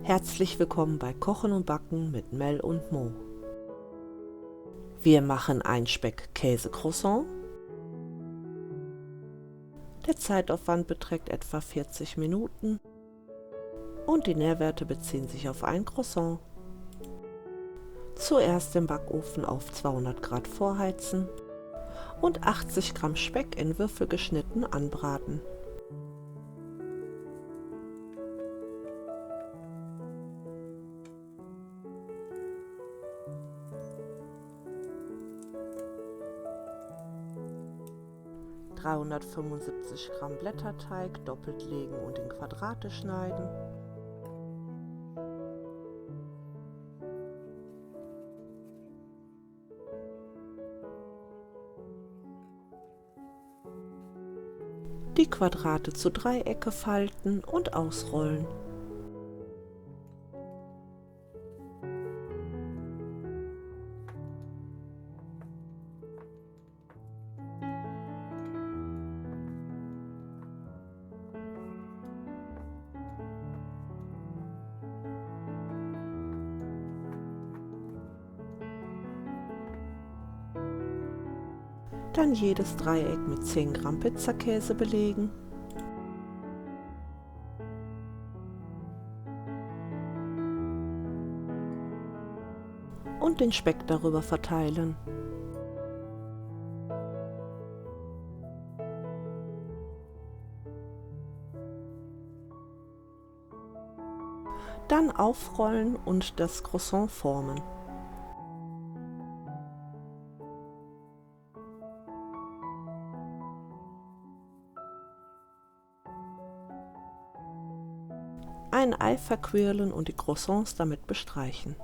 Herzlich willkommen bei Kochen und Backen mit Mel und Mo. Wir machen ein Speck-Käse-Croissant. Der Zeitaufwand beträgt etwa 40 Minuten und die Nährwerte beziehen sich auf ein Croissant. Zuerst im Backofen auf 200 Grad vorheizen und 80 Gramm Speck in Würfel geschnitten anbraten. ...375 Gramm Blätterteig doppelt legen und in Quadrate schneiden. Die Quadrate zu Dreiecke falten und ausrollen. Dann jedes Dreieck mit 10 Gramm Pizzakäse belegen. Und den Speck darüber verteilen. Dann aufrollen und das Croissant formen. Ein Ei verquirlen und die Croissants damit bestreichen.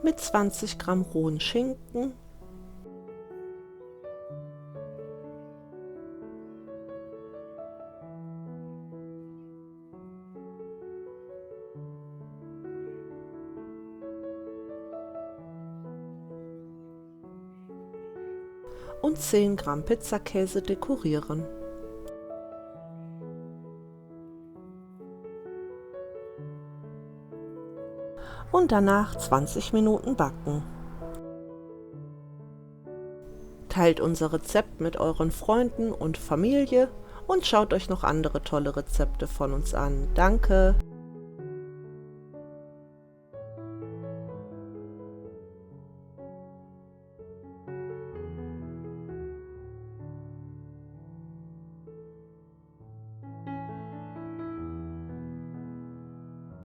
Mit 20 Gramm rohen Schinken, und 10 Gramm Pizzakäse dekorieren. Und danach 20 Minuten backen. Teilt unser Rezept mit euren Freunden und Familie und schaut euch noch andere tolle Rezepte von uns an. Danke!